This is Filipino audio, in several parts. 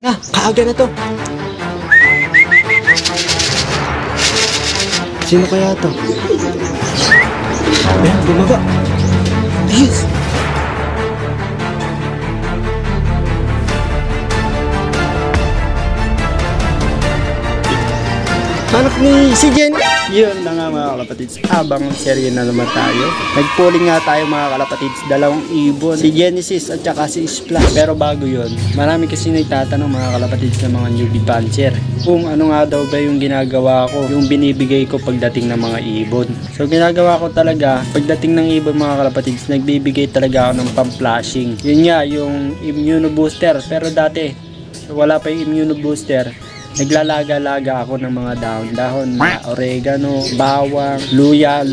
Kaaga na to. Sino kaya to? Ayan, bumaba. Ayos. Anak ni si Jen. Yun na nga mga kalapatids, habang serye na naman tayo. Nagpulling nga tayo mga kalapatids, dalawang ibon, si Genesis at saka si Splash. Pero bago yun, marami kasi nagtatanong mga kalapatids ng mga newbie puncher kung ano nga daw ba yung ginagawa ko, yung binibigay ko pagdating ng mga ibon. So ginagawa ko talaga, pagdating ng ibon mga kalapatids, nagbibigay talaga ako ng pang-flashing. Yun nga, yung immunobooster. Pero dati, wala pa yung immunobooster. Naglalaga-laga ako ng mga dahon-dahon, oregano, bawang, luyang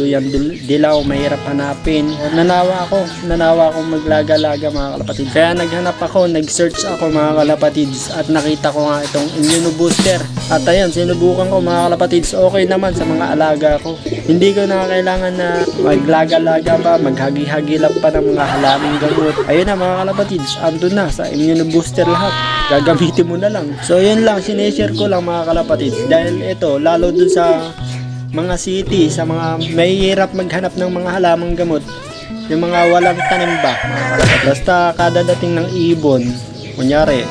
dilaw, mahirap hanapin. Nanawa ako maglaga-laga mga kalapatids. Kaya naghanap ako, nag-search ako mga kalapatids at nakita ko nga itong immunobooster. At ayan, sinubukan ko mga kalapatids, okay naman sa mga alaga ko. Hindi ko na kailangan na maglaga-laga pa, maghagi-hagilap pa ng mga halaming gamot. Ayun na mga kalapatids, andun na sa immunobooster lahat. Gagamitin mo na lang. So yun lang, sineshare ko lang mga kalapatids. Dahil ito, lalo dun sa mga city, sa mga mahihirap maghanap ng mga halamang gamot, yung mga walang tanim ba, mga kalapatids. Basta kada dating ng ibon, kunyari,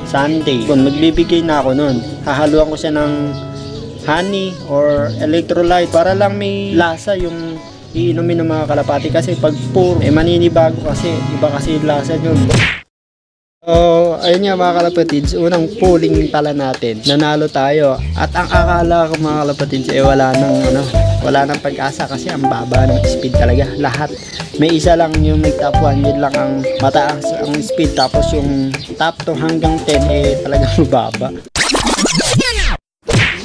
Sunday, magbibigay na ako nun. Hahaluan ko siya ng honey or electrolyte para lang may lasa yung iinumin ng mga kalapati. Kasi pag puro, maninibago kasi, iba kasi yung lasa yun. So, ayun nga mga kalapatids, unang pulling tala natin, nanalo tayo. At ang akala ko mga kalapatids, wala nang pag-asa kasi ang baba ng speed talaga. Lahat, may isa lang yung nag-top 1, yun lang ang mataas ang speed. Tapos yung top 2 hanggang 10, talagang mababa.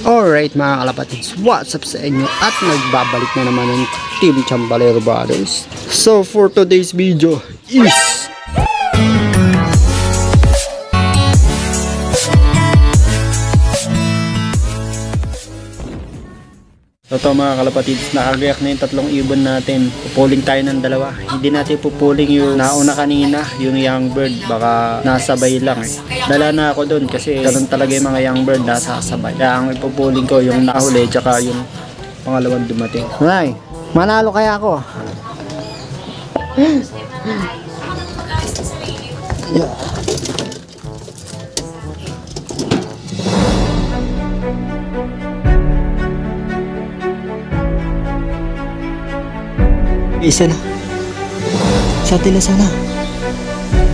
Alright mga kalapatids, what's up sa inyo? At nagbabalik na naman ng Team Chambalero Brothers. So, for today's video is... So ito mga kalapatids, nakagayak na yung tatlong ibon natin. Pupuling tayo ng dalawa. Hindi natin pupuling yung nauna kanina, yung young bird. Baka nasabay lang eh. Dala na ako dun kasi ganun talaga yung mga young bird, nasasabay. Kaya ang ipupuling ko yung nakahuli tsaka yung pangalawang dumating. Nay, manalo kaya ako? Yeah. Isa na. Sa atin na sana.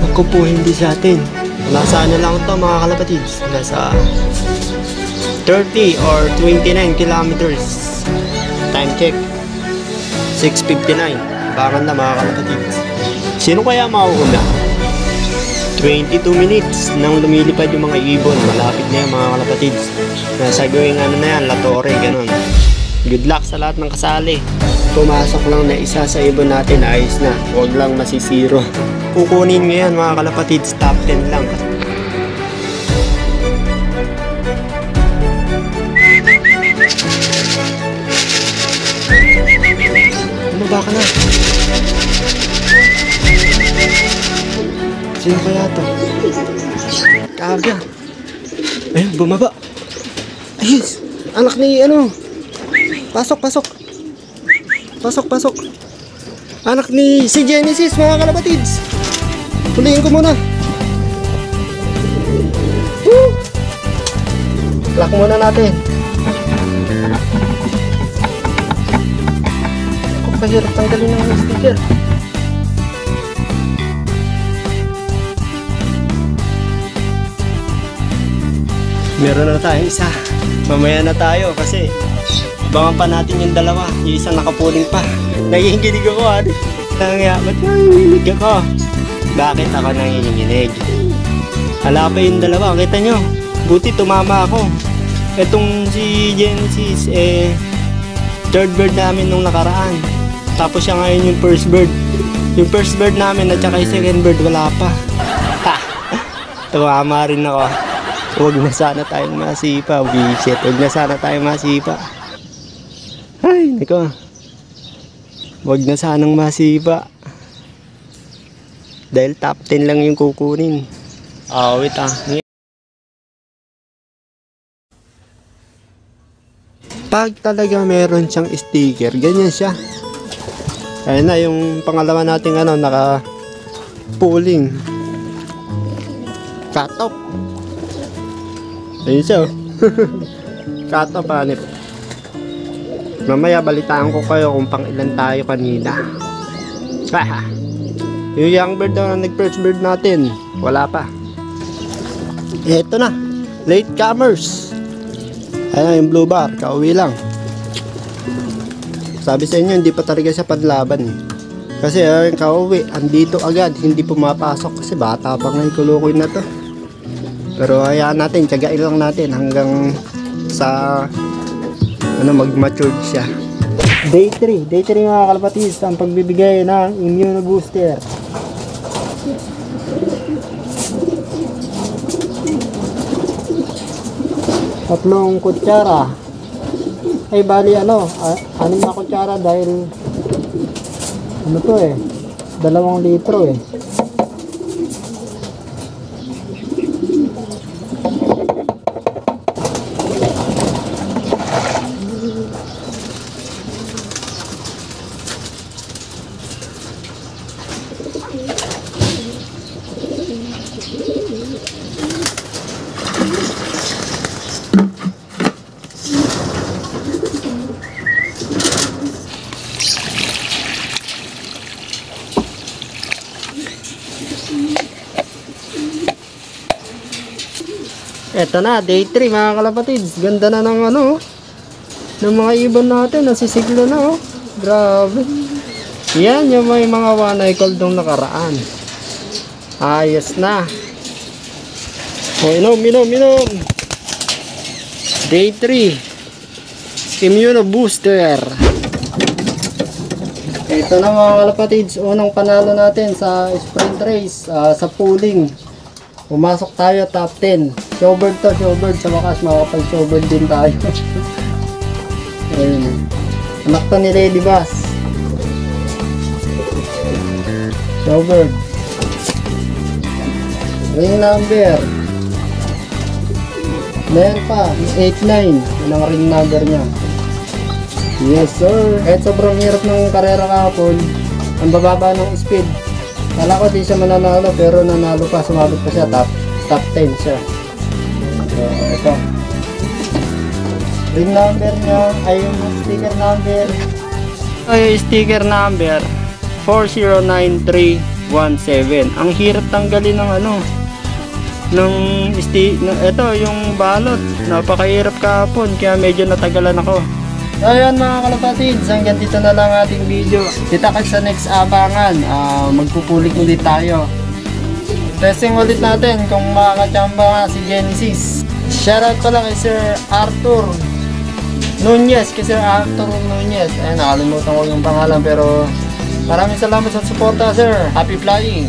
Naku po, hindi sa atin. Nasa ano lang ito mga kalapatids. Nasa 30 or 29 kilometers. Time check 6:59. Bakan na mga kalapatids. Sino kaya mauuna? 22 minutes nang lumilipad yung mga ibon. Malapit na yan mga kalapatids. Nasa gawing ano na yan, Latore, ganun. Good luck sa lahat ng kasali. Pumasok lang na isa sa ibon natin, ayos na. Huwag lang masisiro. Kukunin ngayon mga kalapatids, top 10 lang. Bumaba ka na. Sino kaya to? Kaaga. Ayun, bumaba. Ayos. Anak ni ano. Pasok. Anak ni si Genesis mga kalapatids. Huliin ko muna. Lock muna natin. Ako kahirap tanggalin ng sticker. Meron na tayong isa. Mamaya na tayo kasi abangan pa natin yung dalawa. Yung isang nakapuling pa. Nanginginig ako ba't nanginginig ako? Bakit ako nanginginig? Hala pa yung dalawa. Kita nyo, buti tumama ako. Itong si Genesis third bird namin nung nakaraan. Tapos siya ngayon yung first bird. Yung first bird namin at saka yung second bird wala pa. Tumama rin ako. Huwag na sana tayong masipa. Huwag na sana tayong masipa. Ay, nako. Wag na sanang masipa. Dahil top 10 lang yung kukunin. Wait Pag talaga meron siyang sticker, ganyan siya. Ayun na yung pangalawa nating ano, naka pulling cut off. Ayun siya. Cut off, hanip. Mamaya balitaan ko kayo kung pang ilan tayo kanina. Yung young bird na nag-first bird natin, wala pa. Eto na, late comers. Ayan yung blue bar, kauwi lang. Sabi sa inyo, hindi pa talaga siya panlaban eh. Kasi yung kauwi, andito agad, hindi pumapasok kasi bata pa nga yung kulukoy na to. Pero hayaan natin, tiyagain lang natin hanggang sa ano, mag-mature siya. Day 3 mga kalapatids, ang pagbibigay ng immune booster. Tatlong kutsara. Ay bali ano, 6 na kutsara dahil ano to eh, 2 litro eh. Eto na, day 3 mga kalapatids. Ganda na ng ano, ng mga ibon natin, nasisiglo na oh. Grabe. Yan yung may mga one eye cold nung nakaraan. Ayos na. O, inom. Day 3 Immune booster. Ito na mga kalapatids, unang panalo natin sa sprint race, sa pooling. Pumasok tayo top 10. Showbird to, showbird. Sa wakas makapag-showbird din tayo. Ayun. Anak to ni Lady Bass. Showbird. Ring number. Meron pa, 89. Yun ang ring number niya. Yes sir. Kahit sobrang hirap ng karera kahapon, ang bababa ng speed. Kala ko di siya mananalo pero nanalo pa, sumabot pa siya, top 10 siya. So, ito. Ring number niya ay yung sticker number. Ay, sticker number 409317. Ang hirap tanggalin ng ano, ito yung balot. Napakahirap kahapon kaya medyo natagalan ako. So ayun mga kalapatids, hanggang dito na lang ating video. Kita ka sa next abangan, magpupulik ulit tayo. Testing ulit natin kung makakachamba nga si Genesis. Shoutout pala kay Sir Arthur Nunez, Ayun, nakalimutan ko yung pangalan pero maraming salamat sa suporta sir. Happy flying!